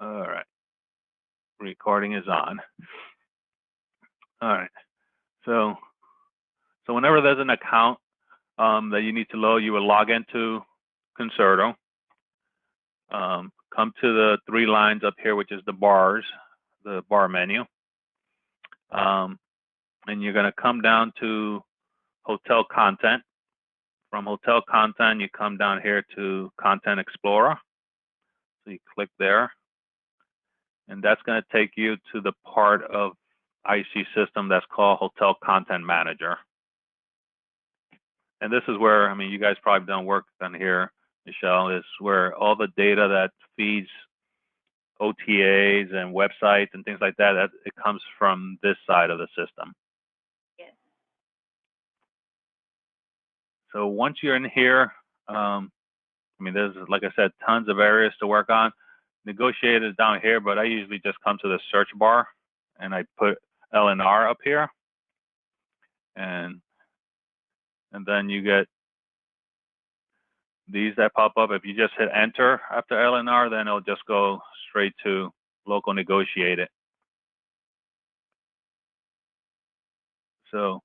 All right, recording is on. All right, so whenever there's an account that you need to load, you will log into Concerto. Come to the three lines up here, which is the bars, the bar menu, and you're going to come down to Hotel Content. From Hotel Content, you come down here to Content Explorer. So you click there, and that's going to take you to the part of IC system that's called Hotel Content Manager. And this is where, I mean, you guys probably done work on here, Michelle, is where all the data that feeds OTAs and websites and things like that, it comes from this side of the system. Yes. So once you're in here, I mean, there's, like I said, tons of areas to work on. Negotiate is down here, but I usually just come to the search bar and I put LNR up here. And then you get these that pop up. If you just hit enter after LNR, then it'll just go straight to local negotiated. So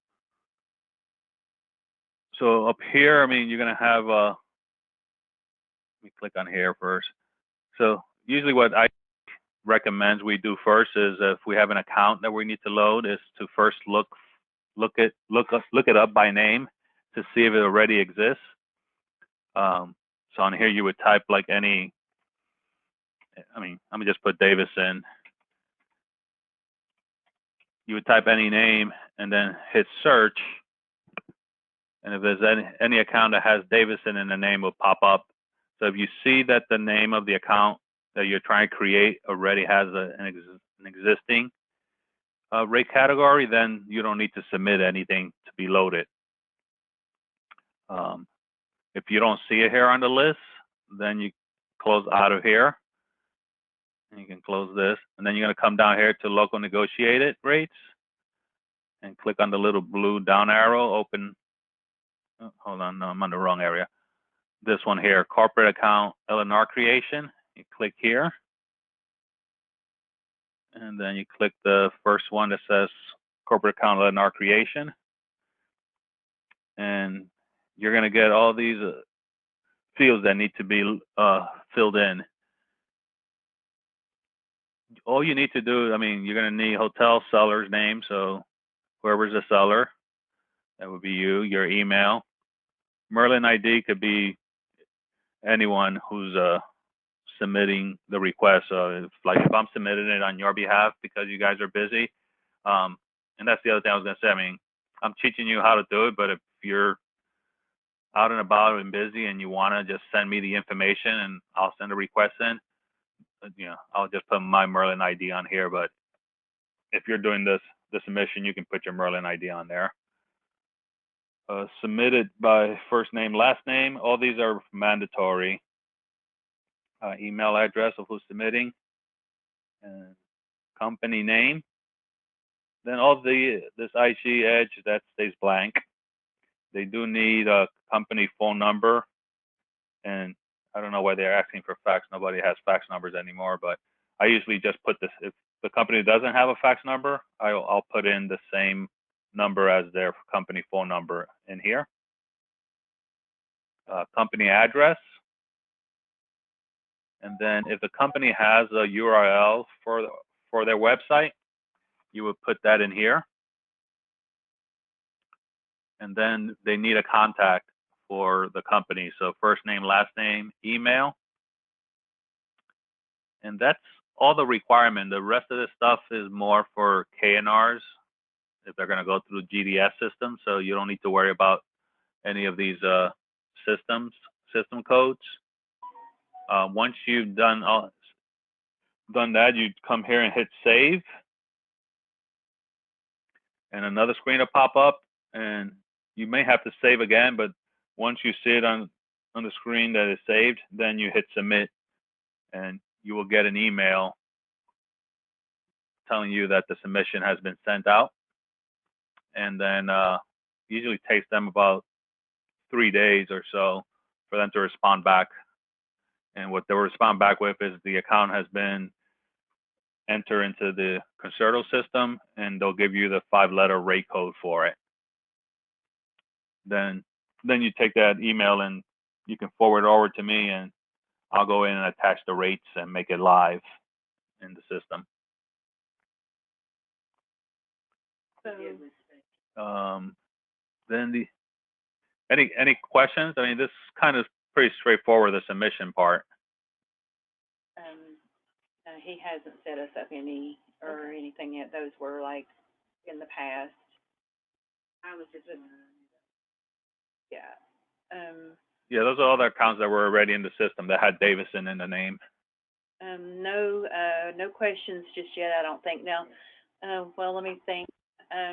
up here, I mean, you're gonna have, let me click on here first. So usually what I recommend we do first is if we have an account that we need to load, is to first look it up by name to see if it already exists. So on here you would type like any, I mean, let me just put Davis in. You would type any name and then hit search. And if there's any account that has Davison in the name, will pop up. So if you see that the name of the account that you're trying to create already has an existing rate category, then you don't need to submit anything to be loaded. If you don't see it here on the list, then you close out of here. And you can close this. And then you're going to come down here to local negotiated rates and click on the little blue down arrow, open. Oh, hold on, no, I'm on the wrong area. This one here, corporate account LNR creation. You click here. And then you click the first one that says corporate account LNR creation. And you're going to get all these fields that need to be filled in. All you need to do, I mean, you're going to need hotel seller's name. So whoever's the seller, that would be you, your email. Merlin ID could be anyone who's submitting the request. So if I'm submitting it on your behalf because you guys are busy, and that's the other thing I was going to say. I mean, I'm teaching you how to do it, but if you're out and about and busy and you want to just send me the information and I'll send a request in, you know, I'll just put my Merlin ID on here. But if you're doing the submission, you can put your Merlin ID on there. Submitted by first name, last name. All these are mandatory. Email address of who's submitting, and company name. Then all this IC Edge, that stays blank. They do need a company phone number, and I don't know why they're asking for fax. Nobody has fax numbers anymore, but I usually just put this. If the company doesn't have a fax number, I'll put in the same number as their company phone number in here. Company address. And then if the company has a URL for their website, you would put that in here. And then they need a contact for the company. So first name, last name, email. And that's all the requirement. The rest of this stuff is more for KNRs if they're going to go through GDS systems. So you don't need to worry about any of these system codes. Once you've done that, you come here and hit save. And another screen will pop up, and you may have to save again, but once you see it on the screen that is saved, then you hit submit, and you will get an email telling you that the submission has been sent out. And then usually takes them about 3 days or so for them to respond back. And what they'll respond back with is the account has been enter into the Concerto system, and they'll give you the 5-letter rate code for it. Then you take that email and you can forward it over to me, and I'll go in and attach the rates and make it live in the system. Then any questions? I mean, this kind of pretty straightforward, the submission part. He hasn't set us up any or anything yet. Those were like in the past. I was just Yeah, those are all the accounts that were already in the system that had Davison in the name. No questions just yet, I don't think. Now, well, let me think.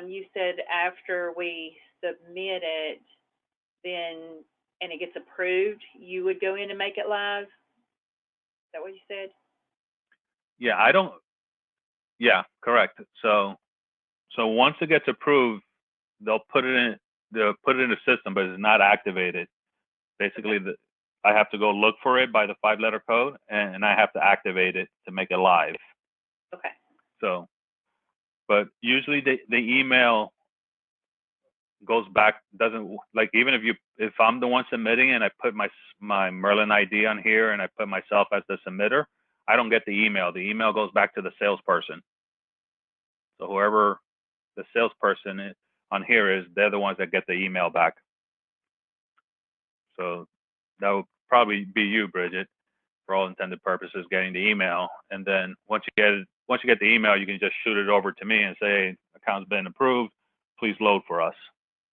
You said after we submit it, then, and it gets approved, you would go in and make it live? Is that what you said? Yeah, correct. So once it gets approved, they'll put it in the system, but it's not activated. Basically, I have to go look for it by the 5-letter code, and I have to activate it to make it live. Okay. So, but usually the email goes back, doesn't, like, even if I'm the one submitting and I put my Merlin ID on here and I put myself as the submitter, I don't get the email. The email goes back to the salesperson. So whoever the salesperson on here is, they're the ones that get the email back. So that would probably be you, Bridget, for all intended purposes, getting the email. And then once you get the email, you can just shoot it over to me and say, hey, account's been approved, please load for us.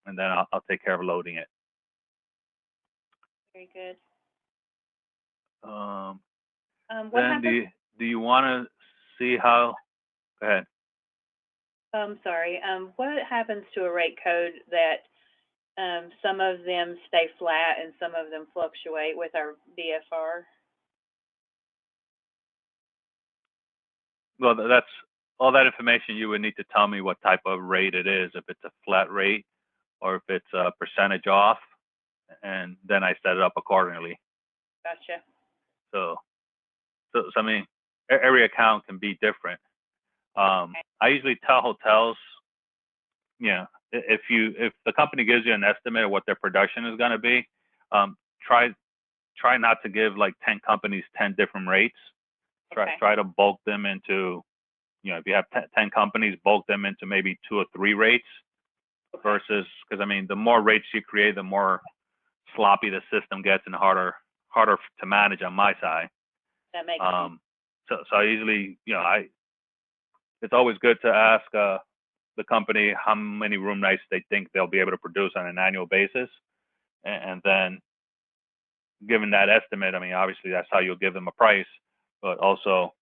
And then I'll take care of loading it. Very good. Then do you want to see how? Go ahead. Sorry. What happens to a rate code that some of them stay flat and some of them fluctuate with our BFR? Well, that's all that information. You would need to tell me what type of rate it is, if it's a flat rate or if it's a percentage off, and then I set it up accordingly. Gotcha. So I mean, every account can be different. Okay. I usually tell hotels, if the company gives you an estimate of what their production is going to be, try not to give like 10 companies 10 different rates. Try to bulk them into, if you have 10 companies, bulk them into maybe 2 or 3 rates. Okay. Versus, because I mean, the more rates you create, the more sloppy the system gets and harder to manage on my side. That makes sense. So I usually, it's always good to ask the company how many room nights they think they'll be able to produce on an annual basis, and then given that estimate, I mean, obviously that's how you'll give them a price, but also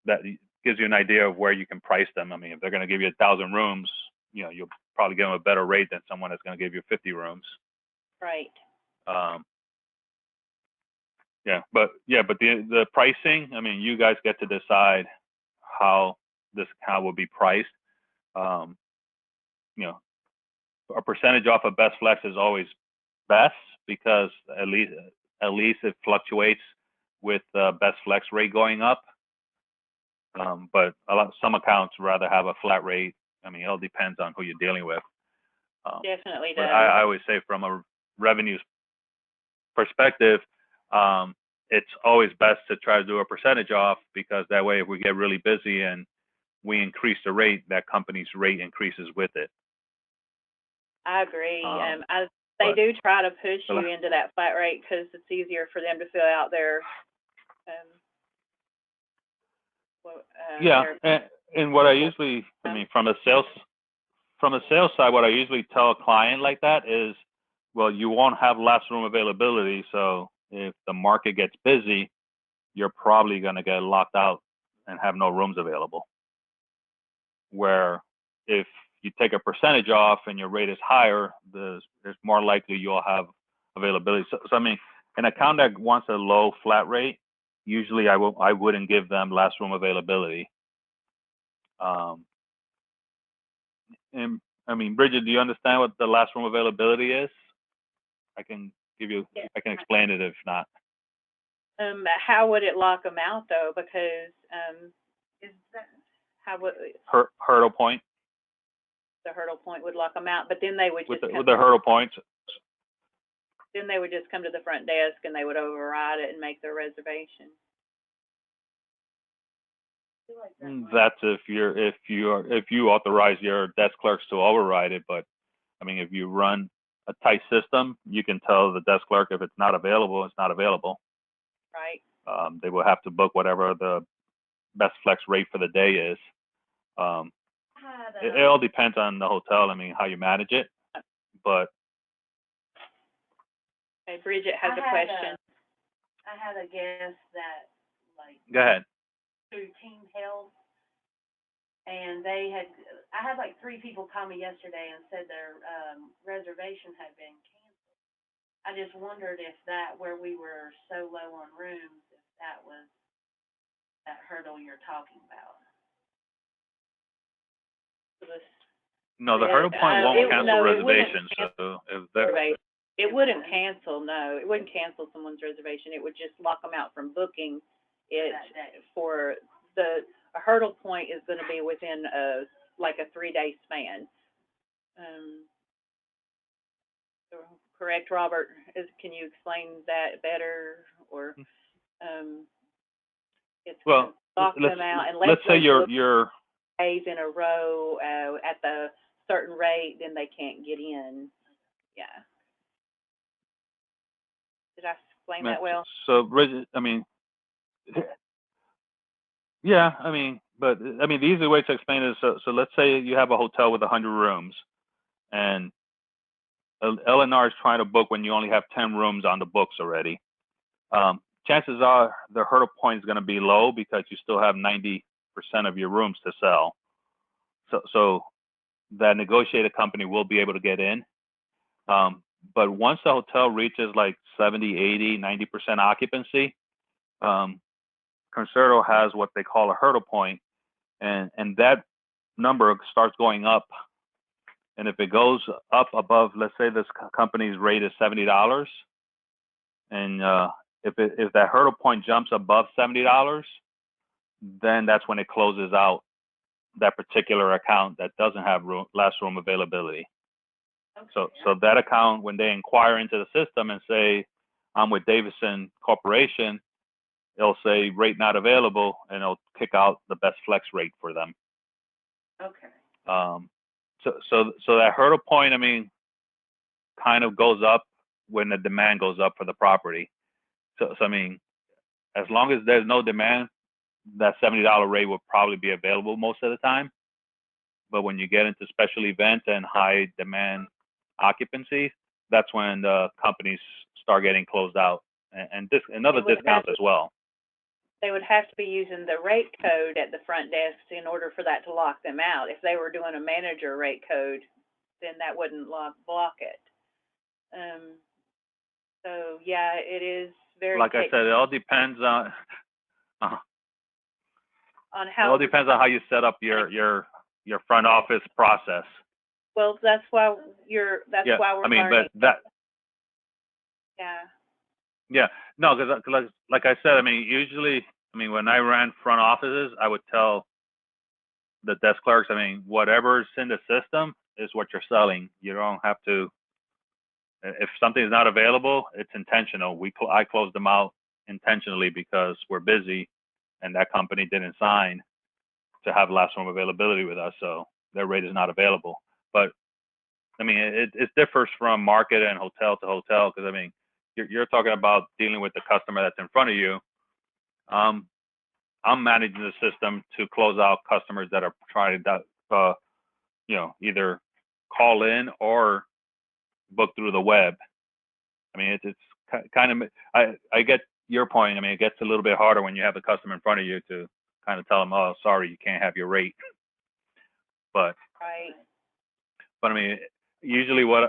that gives you an idea of where you can price them. I mean, if they're going to give you 1,000 rooms, you'll probably give them a better rate than someone that's going to give you 50 rooms. Right. But the pricing, I mean, you guys get to decide how this account will be priced. A percentage off of Best Flex is always best, because at least it fluctuates with Best Flex rate going up. But some accounts rather have a flat rate. I mean, it all depends on who you're dealing with. Definitely does. But I always say, from a revenue perspective, it's always best to try to do a percentage off, because that way, if we get really busy and we increase the rate, that company's rate increases with it. I agree. They do try to push you into that flat rate because it's easier for them to fill out their. And what I usually, I mean, from a sales side, what I usually tell a client like that is, well, you won't have last room availability, so if the market gets busy, you're probably going to get locked out and have no rooms available. Where if you take a percentage off and your rate is higher, there's more likely you'll have availability. So I mean, an account that wants a low flat rate, usually I wouldn't give them last room availability. And I mean, Bridget, do you understand what the last room availability is? I can explain it if not. How would it lock them out though? Because Is that how would Hurdle point the hurdle point would lock them out? But then they would with just the hurdle points. then they would just come to the front desk and they would override it and make their reservation. That's if you authorize your desk clerks to override it. But I mean, if you run a tight system, you can tell the desk clerk if it's not available, it's not available. Right. They will have to book whatever the best flex rate for the day is. It all depends on the hotel. I mean, how you manage it. But okay, Bridget has a question. I had a guest that, like, go ahead. through Team Health, and I had like 3 people call me yesterday and said their reservation had been canceled. I just wondered if that, where we were so low on rooms, if that was that hurdle you're talking about. No, the hurdle point won't cancel reservations. Cancel so if it wouldn't cancel. No, it wouldn't cancel someone's reservation. It would just lock them out from booking it for a hurdle point is going to be within a 3-day span. Correct, Robert? Can you explain that better, or it's well, lock them out and let's say you're days in a row at the certain rate, then they can't get in. Yeah. Did I explain that well? So, Bridget, I mean, yeah, I mean, but I mean, the easy way to explain it is so let's say you have a hotel with 100 rooms, and LNR is trying to book when you only have 10 rooms on the books already. Chances are the hurdle point is going to be low because you still have 90% of your rooms to sell. So that negotiated company will be able to get in. But once the hotel reaches like 70, 80, 90% occupancy, Concerto has what they call a hurdle point, and that number starts going up. And if it goes up above, let's say this company's rate is $70, and if that hurdle point jumps above $70, then that's when it closes out that particular account that doesn't have last room availability. Okay. So that account, when they inquire into the system and say, I'm with Davison Corporation, it'll say rate not available, and it'll kick out the best flex rate for them. Okay. So that hurdle point, I mean, kind of goes up when the demand goes up for the property. So I mean, as long as there's no demand, that $70 rate will probably be available most of the time. But when you get into special events and high demand occupancy, that's when the companies start getting closed out, and other discounts as well. They would have to be using the rate code at the front desk in order for that to lock them out. If they were doing a manager rate code, then that wouldn't block it. So yeah, it is very. Like I said, it all depends on. On how. It all depends on how you set up your front office process. Well, that's why That's why we're learning. But that. Yeah. Yeah, no, because like I said, I mean, usually, I mean, when I ran front offices, I would tell the desk clerks, I mean, whatever's in the system is what you're selling. You don't have to. If something's not available, it's intentional. I closed them out intentionally because we're busy, and that company didn't sign to have last room availability with us, so their rate is not available. But I mean, it differs from market and hotel to hotel, because I mean, you're talking about dealing with the customer that's in front of you. I'm managing the system to close out customers that are trying to, either call in or book through the web. I mean, it's kind of, I get your point. I mean, it gets a little bit harder when you have the customer in front of you to kind of tell them, oh, sorry, you can't have your rate. But, right. But I mean, usually when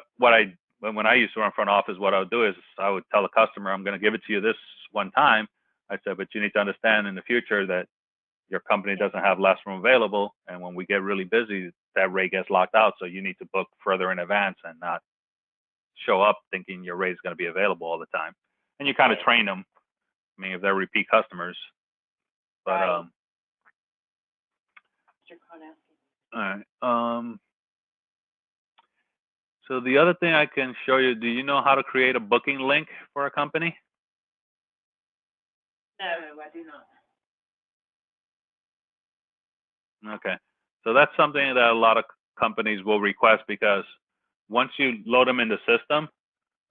I used to run front office, what I would do is I would tell the customer, I'm going to give it to you this one time. I said, but you need to understand in the future that your company doesn't have last room available. And when we get really busy, that rate gets locked out. So you need to book further in advance and not show up thinking your rate is going to be available all the time. And you kind of train them. I mean, if they're repeat customers. But, right. Mr. Kronowski. All right. So the other thing I can show you, do you know how to create a booking link for a company? No, I do not. Okay. So that's something that a lot of companies will request, because once you load them in the system,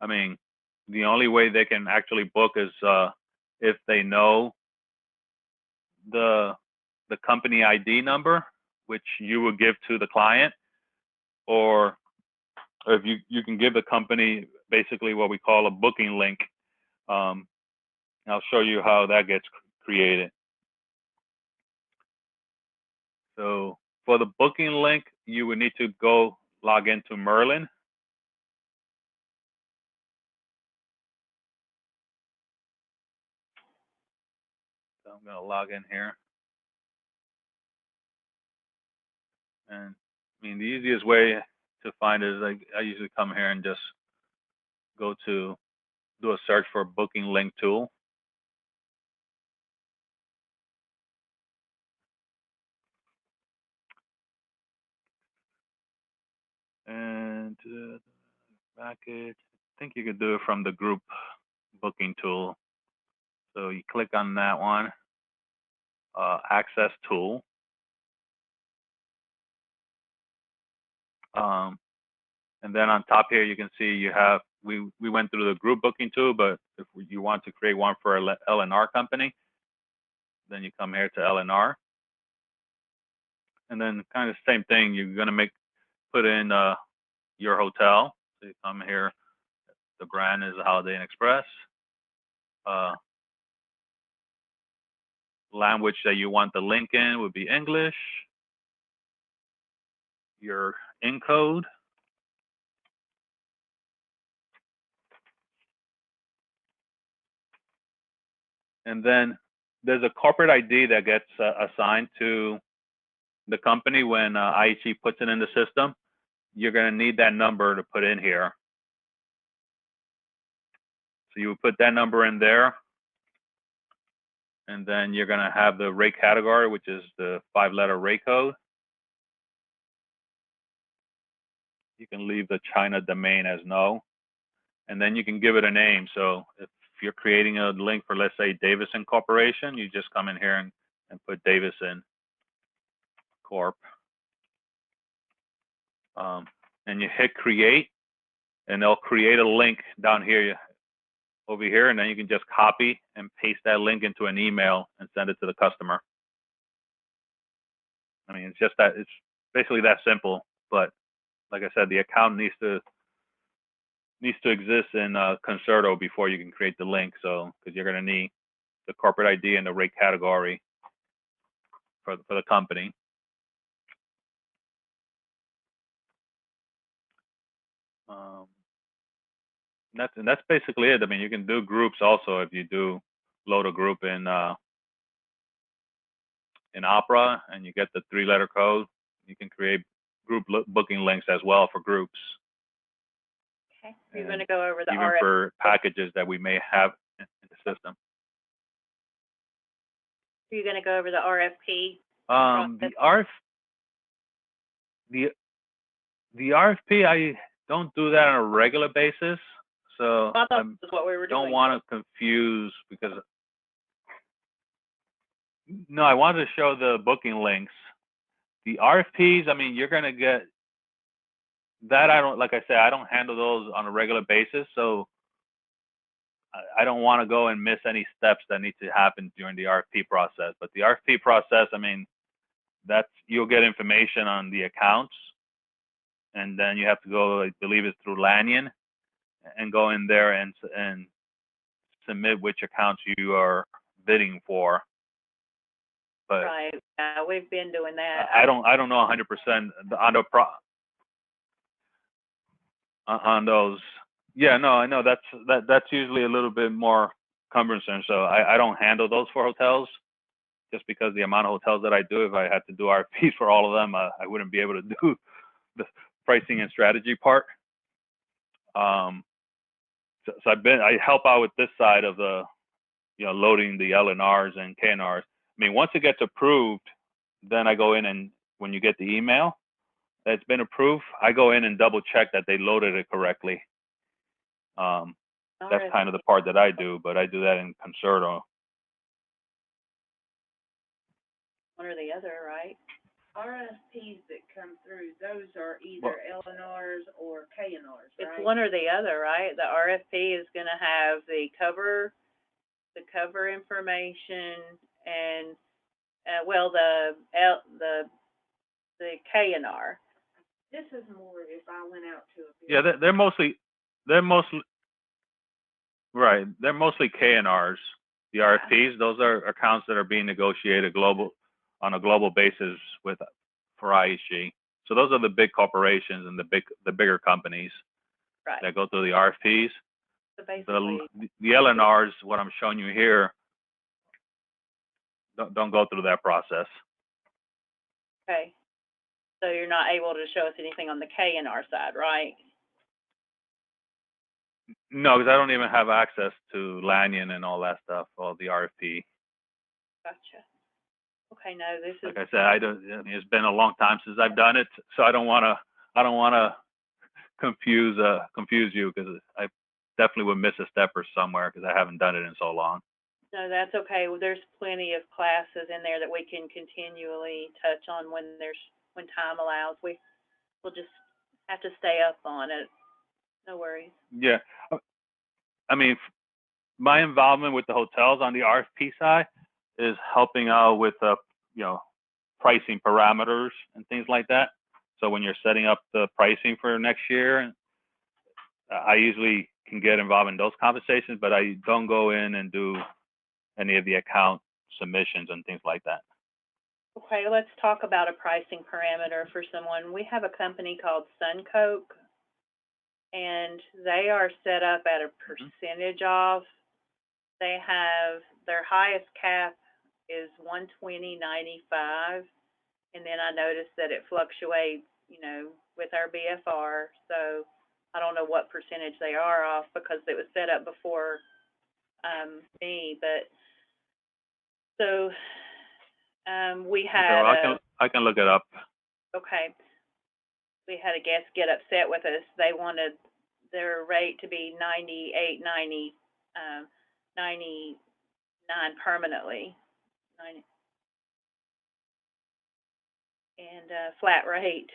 I mean, the only way they can actually book is if they know the company ID number, which you will give to the client, or if you can give the company basically what we call a booking link. I'll show you how that gets created. So for the booking link, you would need to go log into Merlin. So I'm going to log in here. And I mean, the easiest way to find it is I usually come here and just go to do a search for booking link tool. And package, I think you could do it from the group booking tool. So you click on that one, access tool. And then on top here, you can see you have, we went through the group booking tool, but if you want to create one for a LNR company, then you come here to LNR. And then kind of the same thing, you're going to put in your hotel. So you come here, the brand is Holiday Inn Express. Language that you want the link in would be English. Your in code. And then there's a corporate ID that gets assigned to the company when IHG puts it in the system. You're going to need that number to put in here. So you would put that number in there. And then you're going to have the rate category, which is the 5-letter rate code. You can leave the China domain as no. And then you can give it a name. So if you're creating a link for, let's say, Davison Corporation, you just come in here and put Davison Corp. And you hit create, and they'll create a link down here, over here, and then you can just copy and paste that link into an email and send it to the customer. I mean, it's just that, it's basically that simple. But like I said, the account needs to exist in Concerto before you can create the link. So, because you're going to need the corporate ID and the rate category for the company. That's basically it. I mean, you can do groups also. If you do load a group in Opera and you get the 3-letter code, you can create group booking links as well for groups. Okay. You're going to go over the even RFP. for packages that we may have in the system. You're going to go over the RFP. The RFP, I don't do that on a regular basis, so I thought this is what we were doing. don't want to confuse, because no, I wanted to show the booking links. The RFPs, I mean, you're going to get that. I don't, like I said, I don't handle those on a regular basis, so I don't want to go and miss any steps that need to happen during the RFP process. But the RFP process, I mean, you'll get information on the accounts, and then you have to go, I believe it's through Lanyon, and go in there and submit which accounts you are bidding for. But right, we've been doing that. I don't know 100% on those. Yeah, no, I know that's usually a little bit more cumbersome. So I don't handle those for hotels, just because the amount of hotels that I do. If I had to do RFPs for all of them, I wouldn't be able to do the pricing and strategy part. So I help out with this side of the, loading the LNRs and KNRs. I mean, once it gets approved, then I go in, and when you get the email that's been approved, I go in and double check that they loaded it correctly. That's kind of the part that I do, but I do that in Concerto. One or the other, right? RFPs that come through, those are either LNRs or KNRs, right? It's one or the other, right? The RFP is gonna have the cover information and, well, the KNR. This is more if I went out to a bid. Yeah, they're mostly right. They're mostly KNRs. The RFPs, those are accounts that are being negotiated on a global basis for IHG. So those are the big corporations and the bigger companies Right. that go through the RFPs. So basically, The LNRs, what I'm showing you here, don't go through that process. okay. So you're not able to show us anything on the KNR side, right? No, because I don't even have access to Lanyon and all that stuff, all the RFP. Gotcha. Okay, no, this is. Like I said, I mean, it's been a long time since I've done it, so I don't want to confuse you, because I definitely would miss a step or somewhere because I haven't done it in so long. No, that's okay. Well, there's plenty of classes in there that we can continually touch on when time allows. We'll just have to stay up on it. No worries. Yeah, I mean, my involvement with the hotels on the RFP side is helping out with pricing parameters and things like that. So when you're setting up the pricing for next year, I usually can get involved in those conversations, but I don't go in and do any of the account submissions and things like that. Okay, let's talk about a pricing parameter for someone. We have a company called Suncoke, and they are set up at a percentage off. They have their highest cap is 120.95, and then I noticed that it fluctuates, with our BFR. So I don't know what percentage they are off because it was set up before me, but so we had. So I can look it up. Okay. We had a guest get upset with us. They wanted their rate to be 99 permanently, and flat rate.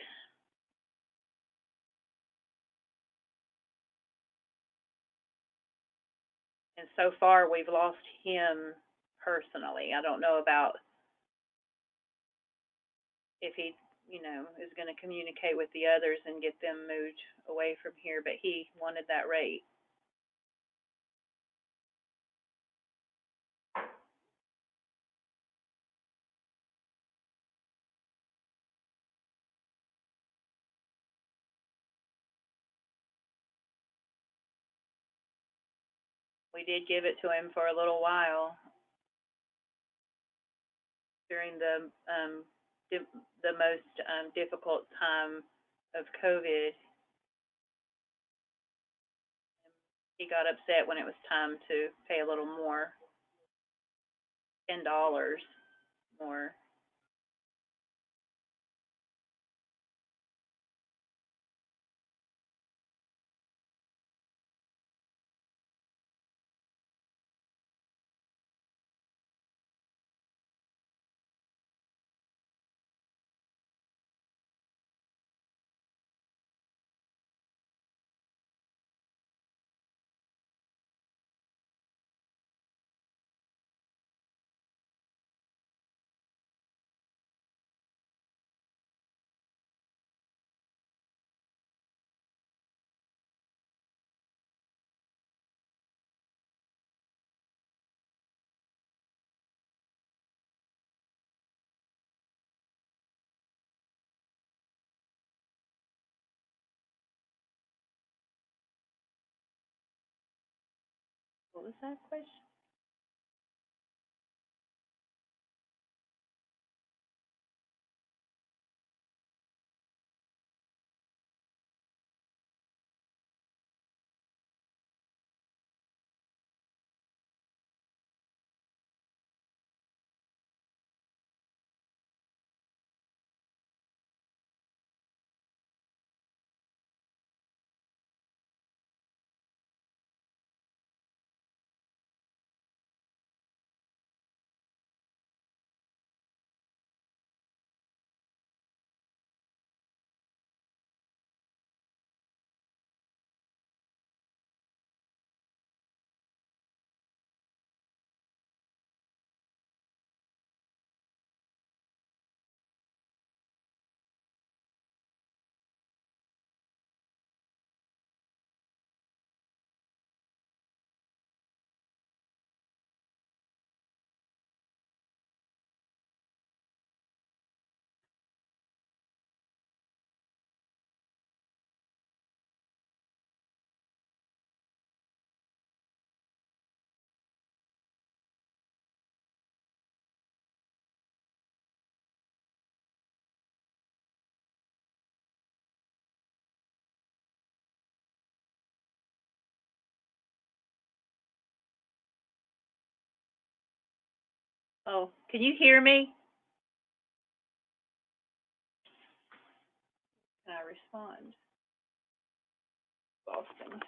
And so far, we've lost him personally. I don't know about if he, is going to communicate with the others and get them moved away from here, but he wanted that rate. We did give it to him for a little while during the most difficult time of COVID. He got upset when it was time to pay a little more, $10 more. What was that question? Oh, can you hear me? Can I respond? Boston.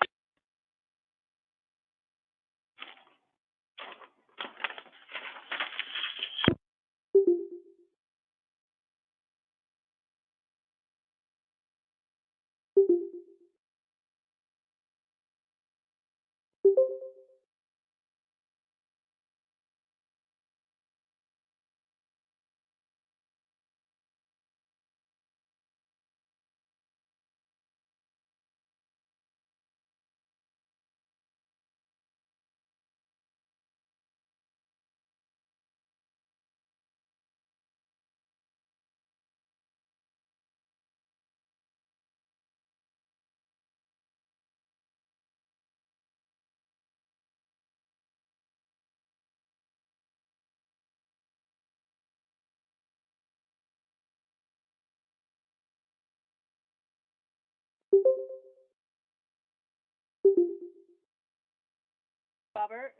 Robert?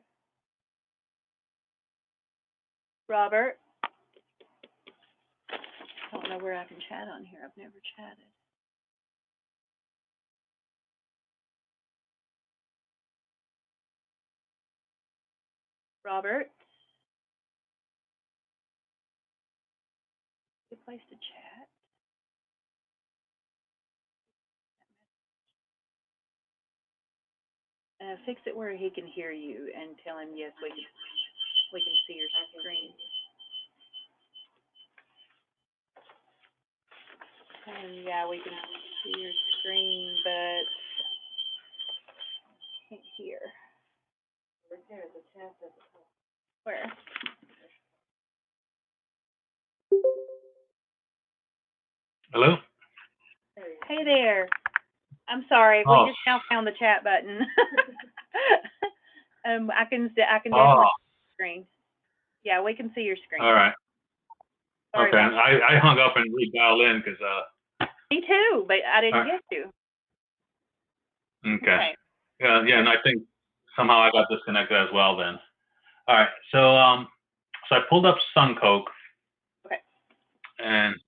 Robert? I don't know where I can chat on here. I've never chatted. Robert? Good place to chat. Fix it where he can hear you and tell him, yes, we can see your screen. And yeah, we can see your screen, but can't hear. Right there, the chat at the top. Where? Hello? Hey there. I'm sorry. Oh. We just now found the chat button. I can Oh. definitely see your screen. Yeah, we can see your screen. All right. Sorry Okay. about that. I hung up and redialed in because Me too, but I didn't All right. get you. okay. Yeah, and I think somehow I got disconnected as well then. All right. So I pulled up Suncoke. Okay. And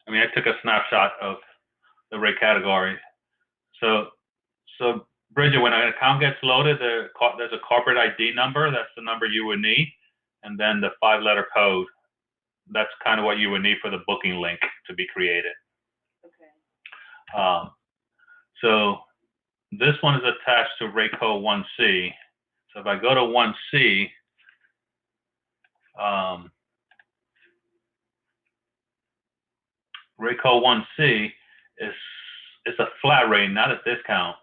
I mean I took a snapshot of the rate category. So Bridget, when an account gets loaded, there's a corporate ID number. That's the number you would need, and then the 5-letter code. That's kind of what you would need for the booking link to be created. Okay. So this one is attached to rate code 1C. So if I go to 1C, rate code 1C is a flat rate, not a discount,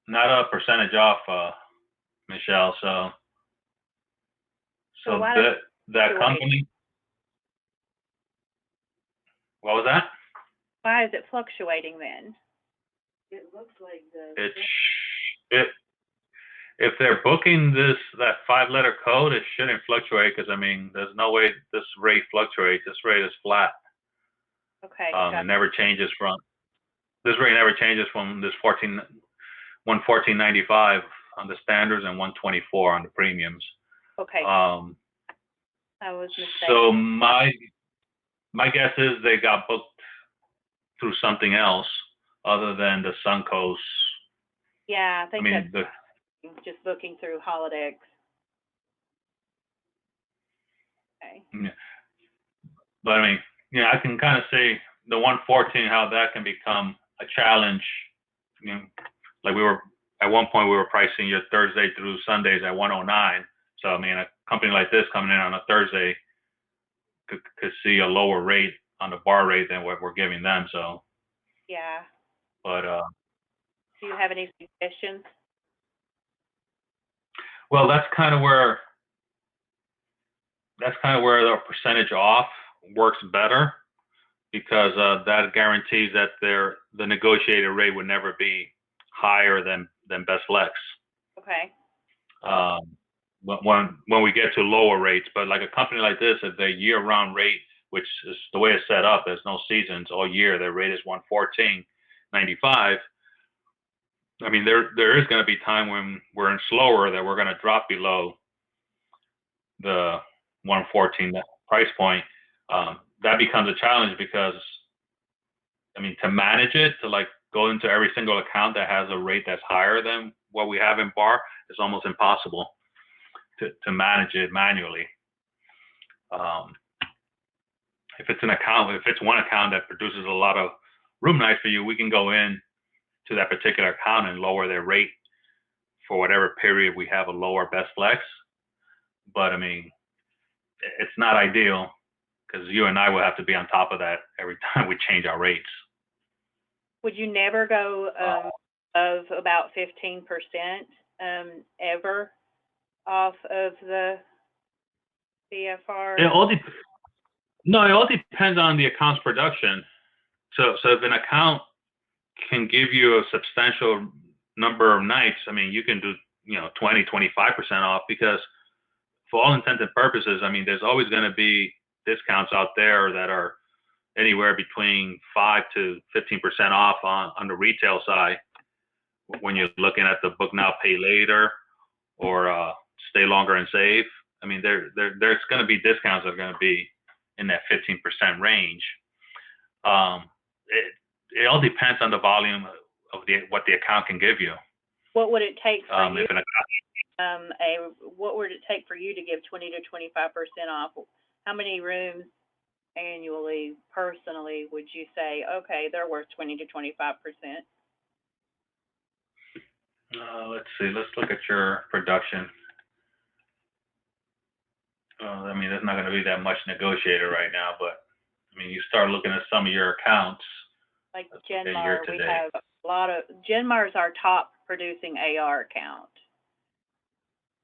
not a percentage off, Michelle. So that company. What was that? Why is it fluctuating then? It looks like If they're booking that 5-letter code, it shouldn't fluctuate because I mean, there's no way this rate fluctuates. This rate is flat. Okay. It never changes from this rate never changes from this 114.95 on the standards and 124 on the premiums. Okay. I was mistaken. So my guess is they got booked through something else other than the Suncoast. Yeah, I think I mean, that's just booking through Holodex. Okay. Yeah. But I mean, I can kind of see the 114, how that can become a challenge. Like at one point we were pricing your Thursday through Sundays at 109. So I mean, a company like this coming in on a Thursday could see a lower rate on the bar rate than what we're giving them. So. Yeah. But do you have any suggestions? Well, that's kind of where the percentage off works better, because that guarantees that the negotiated rate would never be higher than Best Lex. Okay. When we get to lower rates, but like a company like this, if the year-round rate, which is the way it's set up, there's no seasons all year. Their rate is 114.95. I mean, there is going to be time when we're in slower that we're going to drop below the 114 price point, that becomes a challenge because, I mean, to manage it, to like go into every single account that has a rate that's higher than what we have in bar, is almost impossible to manage it manually. If it's one account that produces a lot of room nights for you, we can go in to that particular account and lower their rate for whatever period we have a lower best flex. But I mean, it's not ideal because you and I will have to be on top of that every time we change our rates. Would you never go of about 15% ever off of the CFR? It all depends on the account's production. So if an account can give you a substantial number of nights, I mean, you can do 20, 25% off, because for all intents and purposes, I mean, there's always going to be discounts out there that are anywhere between 5 to 15% off on the retail side when you're looking at the book now, pay later, or stay longer and save. I mean, there's going to be discounts that are going to be in that 15% range. It all depends on the volume of what the account can give you. What would it take for you? If an account, What would it take for you to give 20 to 25% off? How many rooms annually, personally, would you say, okay, they're worth 20 to 25%? Let's see. Let's look at your production. I mean, there's not going to be that much negotiated right now, but I mean, you start looking at some of your accounts. Like Genmar, we have a lot of, Genmar is our top producing AR account.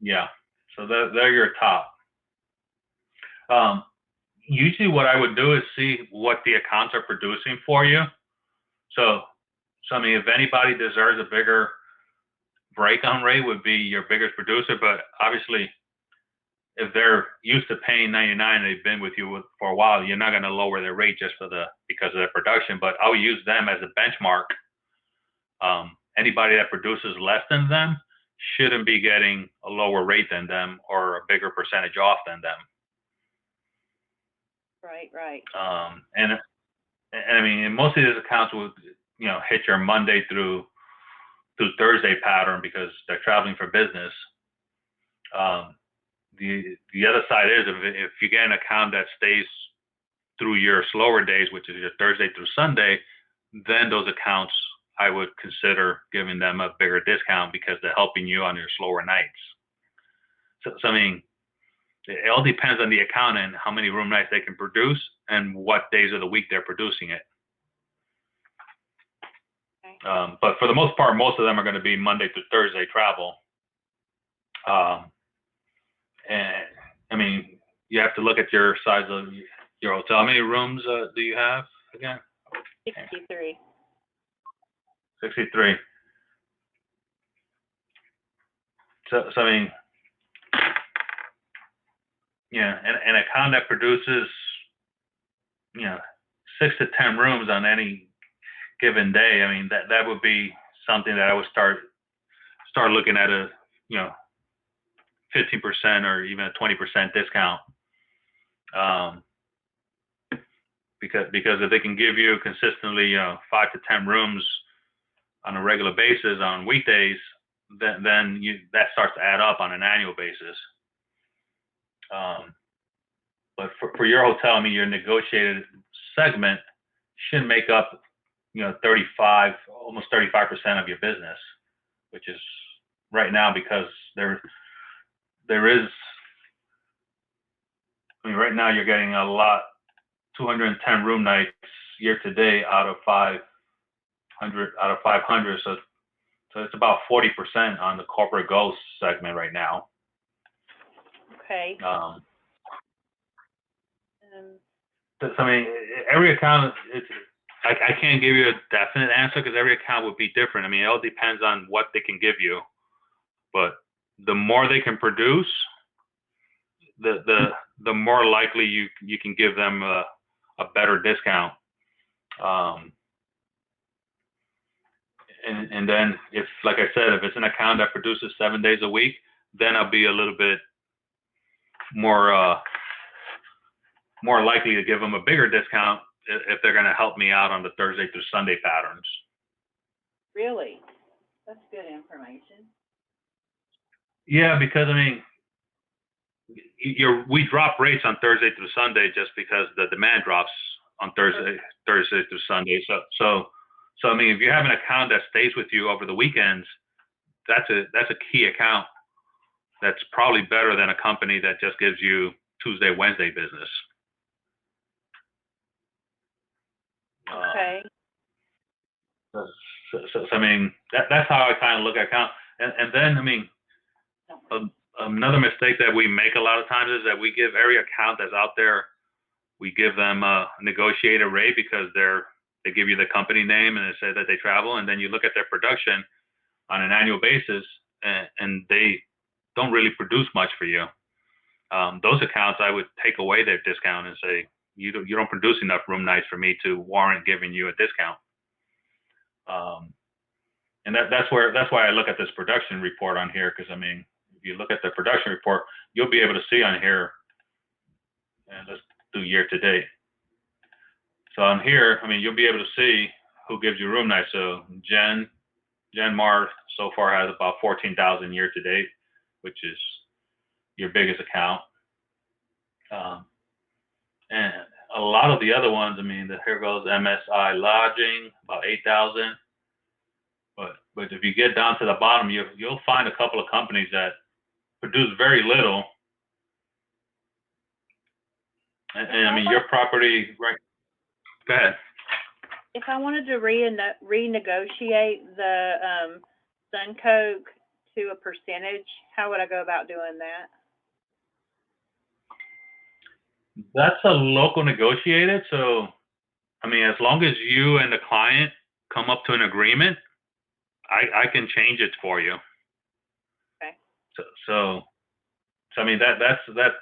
Yeah, so they're your top. Usually what I would do is see what the accounts are producing for you. So I mean, if anybody deserves a bigger break-on rate, would be your biggest producer, but obviously if they're used to paying $99 and they've been with you for a while, you're not going to lower their rate just because of their production. But I'll use them as a benchmark. Anybody that produces less than them shouldn't be getting a lower rate than them or a bigger percentage off than them. Right. And I mean, and most of these accounts will, hit your Monday through Thursday pattern because they're traveling for business. The other side is if you get an account that stays through your slower days, which is your Thursday through Sunday, then those accounts, I would consider giving them a bigger discount because they're helping you on your slower nights. So I mean, it all depends on the account and how many room nights they can produce and what days of the week they're producing it. Okay. But for the most part, most of them are going to be Monday through Thursday travel. And I mean, you have to look at your size of your hotel. How many rooms do you have again? 63. 63. So I mean, yeah, an account that produces, 6 to 10 rooms on any given day. I mean, that would be something that I would start looking at a 15% or even a 20% discount. Because if they can give you consistently 5 to 10 rooms on a regular basis on weekdays, then that starts to add up on an annual basis. But for your hotel, I mean, your negotiated segment should make up 35, almost 35% of your business, which is right now because there is. I mean, right now you're getting a lot, 210 room nights year to date out of 500 So it's about 40% on the corporate ghost segment right now. Okay. So, I mean, every account, I can't give you a definite answer because every account would be different. I mean, it all depends on what they can give you. But the more they can produce, the more likely you can give them a better discount. And then if, like I said, if it's an account that produces 7 days a week, then I'll be a little bit more likely to give them a bigger discount if they're going to help me out on the Thursday through Sunday patterns. Really? That's good information. Yeah, because I mean, we drop rates on Thursday through Sunday just because the demand drops on Thursday through Sunday. So I mean, if you have an account that stays with you over the weekends, that's a key account. That's probably better than a company that just gives you Tuesday, Wednesday business. Okay. So I mean, that's how I kind of look at account. And then, I mean, another mistake that we make a lot of times is that we give every account that's out there, we give them a negotiated rate because they give you the company name and they say that they travel, and then you look at their production on an annual basis, and they don't really produce much for you. Those accounts, I would take away their discount and say, you don't produce enough room nights for me to warrant giving you a discount. And that's why I look at this production report on here, because I mean, if you look at the production report, you'll be able to see on here, and let's do year to date. So on here, I mean, you'll be able to see who gives you room nights. So Jen Mar so far has about 14,000 year to date, which is your biggest account. And a lot of the other ones, I mean, here goes MSI Lodging, about 8,000. But if you get down to the bottom, you'll find a couple of companies that produce very little. And I mean, your property, right? Go ahead. If I wanted to renegotiate the Suncoke to a percentage, how would I go about doing that? That's a local negotiated. So, I mean, as long as you and the client come up to an agreement, I can change it for you. Okay. So I mean, that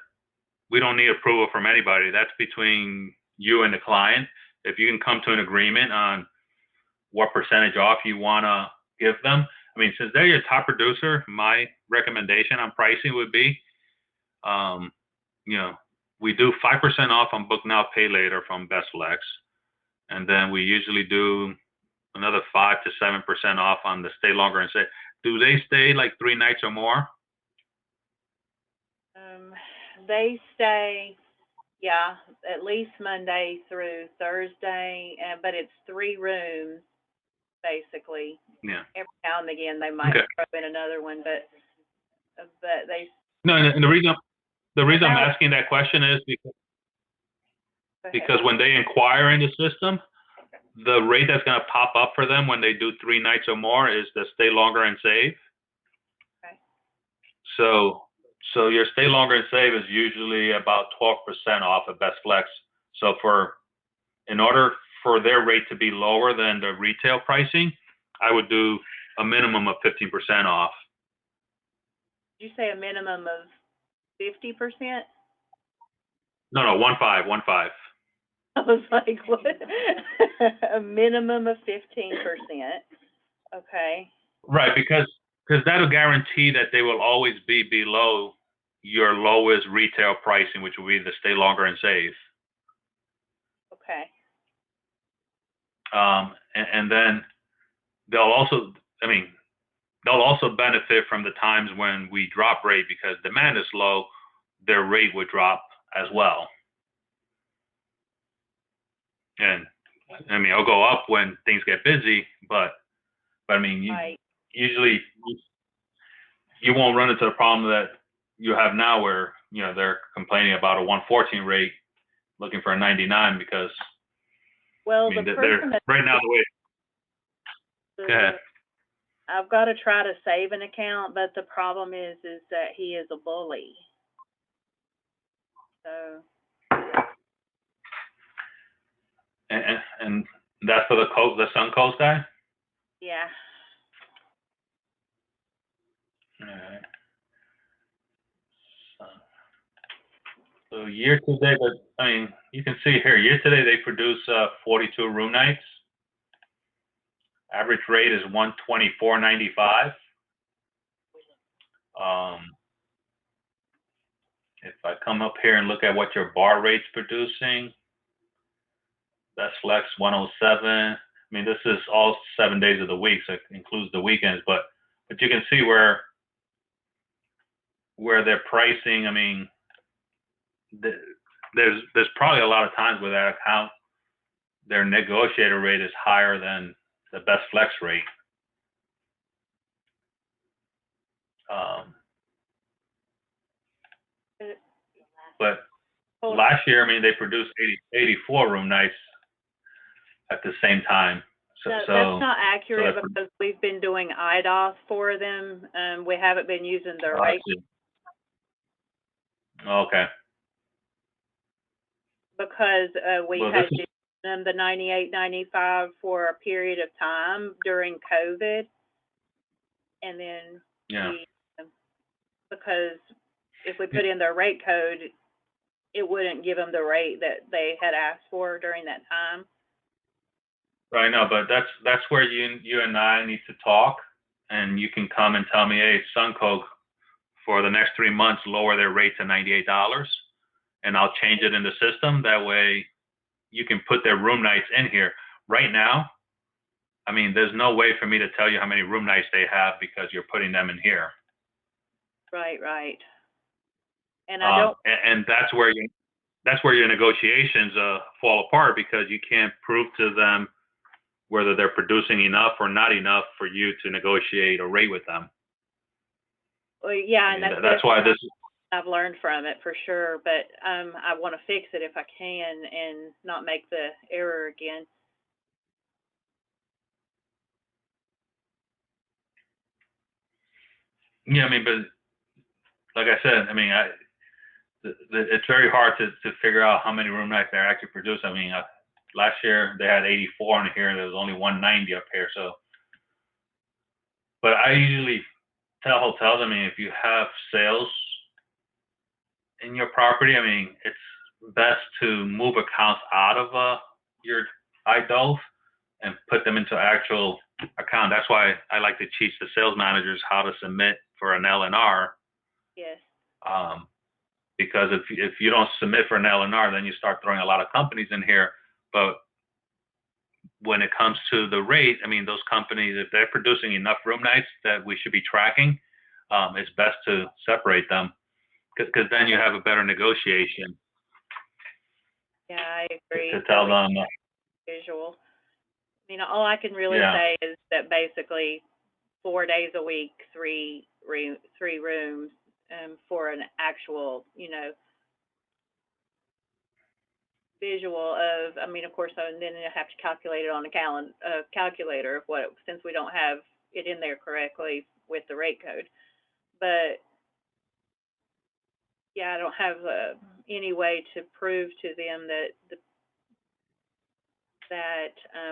we don't need approval from anybody. That's between you and the client. If you can come to an agreement on what percentage off you want to give them. I mean, since they're your top producer, my recommendation on pricing would be, we do 5% off on Book Now, Pay Later from Best Flex. And then we usually do another 5 to 7% off on the Stay Longer and Stay. Do they stay like 3 nights or more? They stay, yeah, at least Monday through Thursday, but it's 3 rooms, basically. Yeah. Every now and again, they might throw in another one, but they. No, and the reason I'm asking that question is because when they inquire in the system, the rate that's going to pop up for them when they do 3 nights or more is the Stay Longer and Save. Okay. So your Stay Longer and Save is usually about 12% off at Best Flex. So in order for their rate to be lower than the retail pricing, I would do a minimum of 15% off. Did you say a minimum of 50%? No, 15. I was like, what? A minimum of 15%. Okay. Right, because that'll guarantee that they will always be below your lowest retail pricing, which will be the Stay Longer and Save. Okay. And then they'll also benefit from the times when we drop rate, because demand is low, their rate would drop as well. And I mean, it'll go up when things get busy, but I mean, usually you won't run into the problem that you have now, where they're complaining about a 114 rate, looking for a 99, because well, I mean, the they're person right now the way. Go ahead. I've got to try to save an account, but the problem is that he is a bully. So. And that's for the Suncoast guy? Yeah. All right. So year to date, I mean, you can see here, year to date they produce 42 room nights. Average rate is $124.95. if I come up here and look at what your bar rate's producing, Best Flex 107. I mean, this is all 7 days of the week, so it includes the weekends. But you can see where they're pricing. I mean, there's probably a lot of times where that account, their negotiator rate is higher than the Best Flex rate. But last year, I mean, they produced 84 room nights at the same time. So That's not accurate because we've been doing IDOS for them. We haven't been using their rate. Okay. Because we had given them the 98, 95 for a period of time during COVID. And then because if we put in their rate code, it wouldn't give them the rate that they had asked for during that time. Right, no, but that's where you and I need to talk, and you can come and tell me, hey, Suncoke, for the next 3 months, lower their rate to $98, and I'll change it in the system. That way, you can put their room nights in here. Right now, I mean, there's no way for me to tell you how many room nights they have because you're putting them in here. Right. And I don't. And that's where your negotiations fall apart because you can't prove to them whether they're producing enough or not enough for you to negotiate a rate with them. Well, yeah, and that's why this. I've learned from it for sure, but I want to fix it if I can and not make the error again. Yeah, I mean, but like I said, I mean, it's very hard to figure out how many room nights they're actually producing. I mean, last year they had 84 in here, and there was only 190 up here. So, but I usually tell hotels, I mean, if you have sales in your property, I mean, it's best to move accounts out of your IDOF and put them into actual account. That's why I like to teach the sales managers how to submit for an LNR. Yes. Because if you don't submit for an LNR, then you start throwing a lot of companies in here. But when it comes to the rate, I mean, those companies, if they're producing enough room nights that we should be tracking, it's best to separate them because then you have a better negotiation. Yeah, I agree. To tell them. Visual. I mean, all I can really say is that basically 4 days a week, three rooms, for an actual, visual of, I mean, of course, and then you have to calculate it on a calculator of since we don't have it in there correctly with the rate code. But yeah, I don't have any way to prove to them that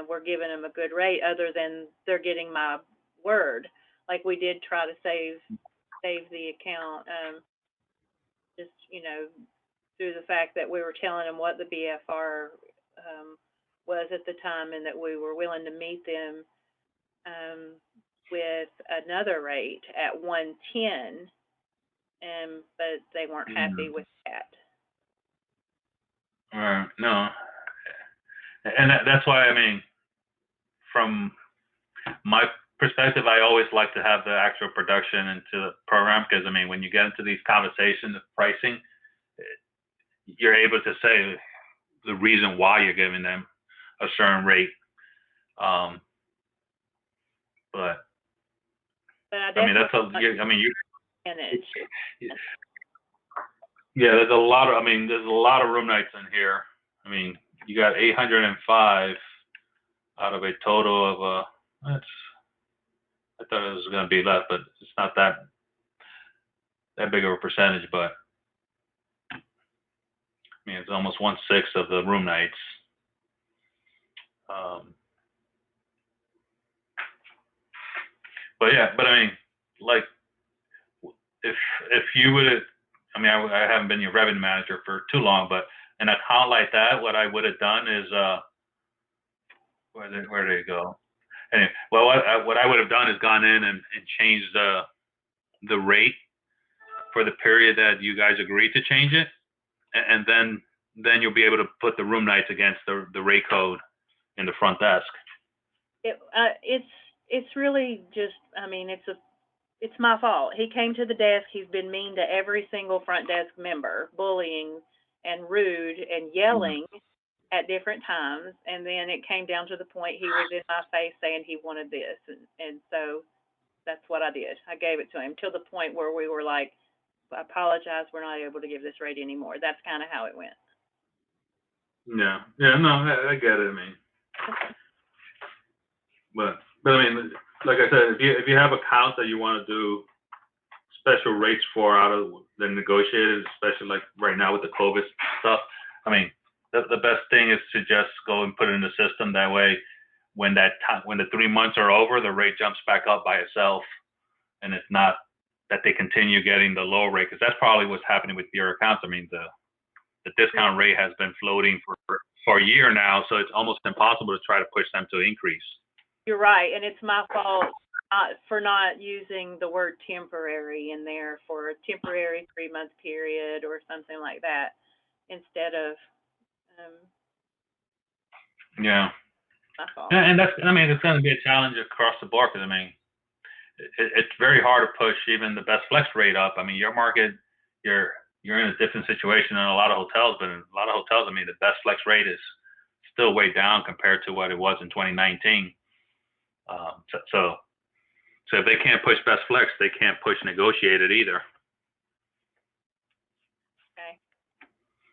we're giving them a good rate other than they're getting my word. Like we did try to save the account, just, through the fact that we were telling them what the BFR was at the time and that we were willing to meet them with another rate at 110, but they weren't happy with that. No. And that's why, I mean, from my perspective, I always like to have the actual production into the program because, I mean, when you get into these conversations of pricing, you're able to say the reason why you're giving them a certain rate. But I mean, there's a lot of room nights in here. I mean, you got 805 out of a total of I thought it was going to be less, but it's not that big of a percentage. But I mean, it's almost 1/6 of the room nights. But I mean, like, if you would, I mean, I haven't been your revenue manager for too long, but an account like that, what I would have done is, where did it go? Anyway, well, what I would have done is gone in and changed the rate for the period that you guys agreed to change it, and then you'll be able to put the room nights against the rate code in the front desk. It's really just, I mean, it's my fault. He came to the desk, he's been mean to every single front desk member, bullying and rude and yelling at different times, and then it came down to the point he was in my face saying he wanted this, and so that's what I did. I gave it to him till the point where we were like, I apologize, we're not able to give this rate anymore. That's kind of how it went. Yeah, no, I get it. I mean, but I mean, like I said, if you have accounts that you want to do special rates for out of the negotiated, especially like right now with the COVID stuff, I mean, the best thing is to just go and put it in the system. That way, when the 3 months are over, the rate jumps back up by itself, and it's not that they continue getting the low rate, because that's probably what's happening with your accounts. I mean, the discount rate has been floating for a year now, so it's almost impossible to try to push them to increase. You're right, and it's my fault for not using the word temporary in there for a temporary 3-month period or something like that instead of. Yeah. My fault. And that's, I mean, it's going to be a challenge across the board, because I mean, it's very hard to push even the best flex rate up. I mean, your market, you're in a different situation than a lot of hotels, but in a lot of hotels, I mean, the best flex rate is still way down compared to what it was in 2019. So if they can't push best flex, they can't push negotiated either. Okay.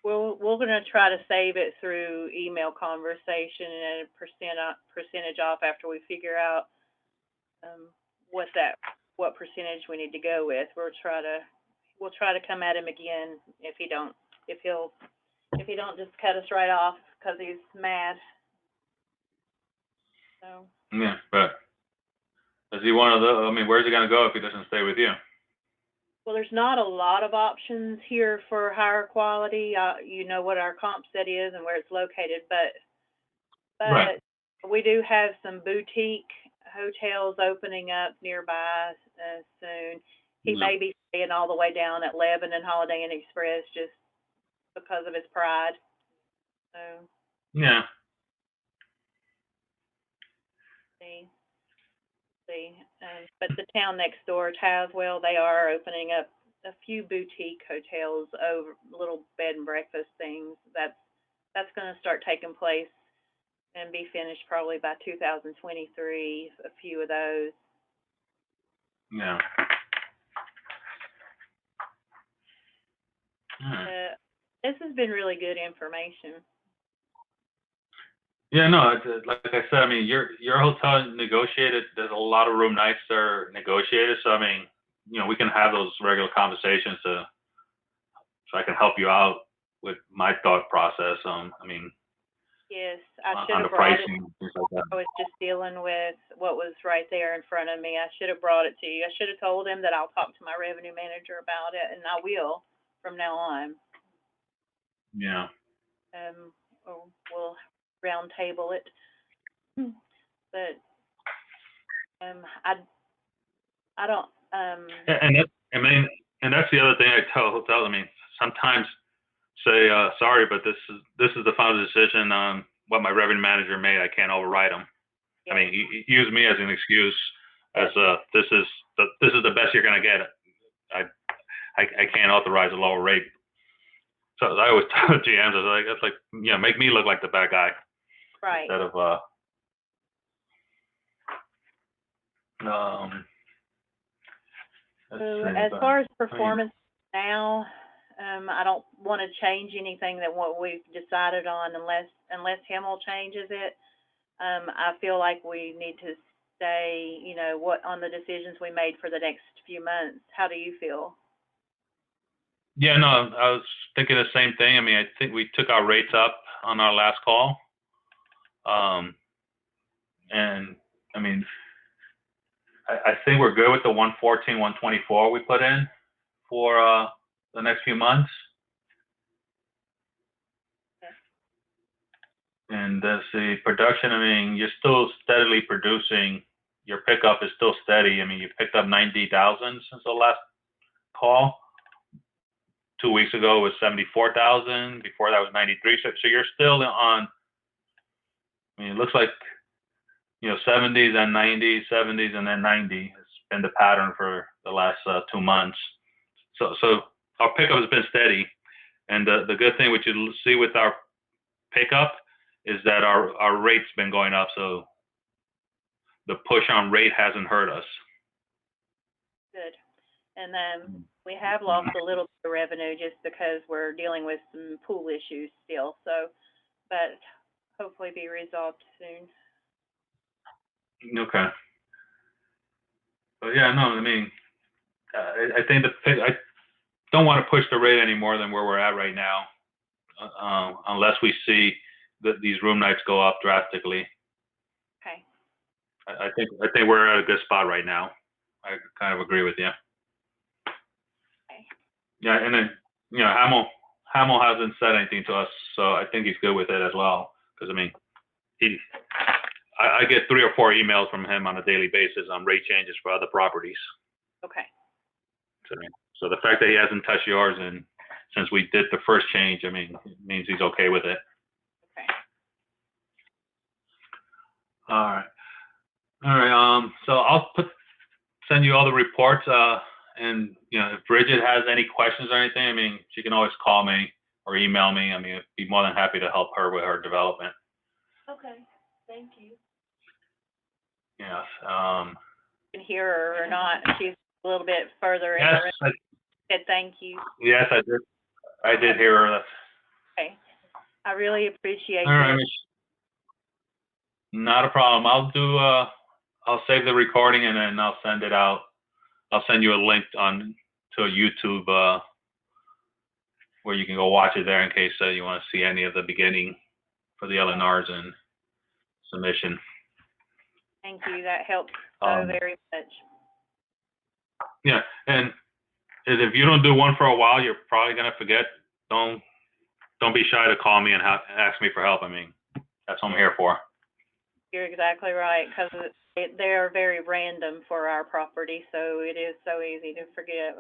Well, we're going to try to save it through email conversation and a percentage off after we figure out what percentage we need to go with. We'll try to come at him again if he don't just cut us right off because he's mad. So. Yeah, but is he one of the? I mean, where's he going to go if he doesn't stay with you? Well, there's not a lot of options here for higher quality. You know what our comp set is and where it's located, but Right. We do have some boutique hotels opening up nearby soon. He may be staying all the way down at Lebanon and Holiday Inn Express just because of his pride. So. Yeah. See. But the town next door, Tazewell, they are opening up a few boutique hotels over little bed and breakfast things. That's going to start taking place and be finished probably by 2023. A few of those. Yeah. This has been really good information. Yeah, no, like I said, I mean, your hotel negotiated. There's a lot of room nights that are negotiated. So I mean, you know, we can have those regular conversations so I can help you out with my thought process. I mean, yes, I should on have the brought pricing, it. things like that. I was just dealing with what was right there in front of me. I should have brought it to you. I should have told him that I'll talk to my revenue manager about it, and I will from now on. Yeah. Or we'll round table it. But I don't. And that's the other thing I tell hotels. I mean, sometimes say sorry, but this is the final decision on what my revenue manager made. I can't override them. Yeah. I mean, you use me as an excuse as this is the best you're gonna get. I can't authorize a lower rate. So I always tell GMs, I was like, you know, make me look like the bad guy. Right. Instead of so as far as performance now, I don't want to change anything that what we've decided on unless Himmel changes it. I feel like we need to stay, you know, what on the decisions we made for the next few months. How do you feel? Yeah, no, I was thinking the same thing. I mean, I think we took our rates up on our last call. And I mean, I think we're good with the 114, 124 we put in for the next few months. Okay. And that's the production. I mean, you're still steadily producing. Your pickup is still steady. I mean, you picked up 90,000 since the last call. 2 weeks ago was 74,000. Before that was 93. So you're still on. I mean, it looks like 70s and 90s, 70s and then 90 has been the pattern for the last 2 months. So our pickup has been steady, and the good thing which you see with our pickup is that our rate's been going up. So the push on rate hasn't hurt us. Good. And then we have lost a little bit of revenue just because we're dealing with some pool issues still. So, but hopefully be resolved soon. Okay. But yeah, no, I mean, I think I don't want to push the rate any more than where we're at right now, unless we see that these room nights go up drastically. Okay. I think we're at a good spot right now. I kind of agree with you. Okay. Yeah, and then Hamill hasn't said anything to us, so I think he's good with it as well. Because I mean, I get 3 or 4 emails from him on a daily basis on rate changes for other properties. Okay. So the fact that he hasn't touched yours, and since we did the first change, I mean, it means he's okay with it. Okay. All right. So I'll send you all the reports. And if Bridget has any questions or anything, I mean, she can always call me or email me. I mean, I'd be more than happy to help her with her development. Okay, thank you. Yes. You can hear her or not. She's a little bit further in. Yes. Said thank you. Yes, I did. I did hear her. Okay. I really appreciate All right. it. Not a problem. I'll save the recording and then I'll send it out. I'll send you a link to a YouTube where you can go watch it there in case you want to see any of the beginning for the LNRs and submission. Thank you. That helps so very much. Yeah, and if you don't do one for a while, you're probably gonna forget. Don't be shy to call me and ask me for help. I mean, that's what I'm here for. You're exactly right, because they are very random for our property, so it is so easy to forget.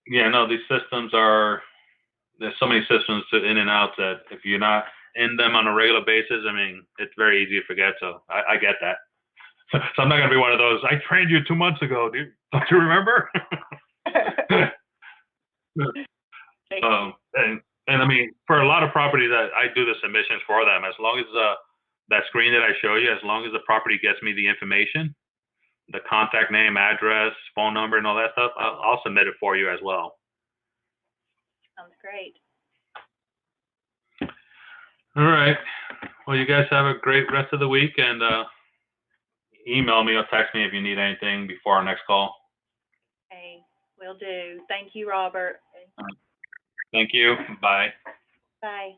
Yeah, no, these systems there's so many systems in and out that if you're not in them on a regular basis, I mean, it's very easy to forget. So I get that. So I'm not gonna be one of those. I trained you 2 months ago, dude. Don't you remember? And I mean, for a lot of properties, I do the submissions for them. As long as that screen that I show you, as long as the property gets me the information, the contact name, address, phone number, and all that stuff, I'll submit it for you as well. Sounds great. All right. Well, you guys have a great rest of the week, and email me or text me if you need anything before our next call. Okay, will do. Thank you, Robert. Thank you. Bye. Bye.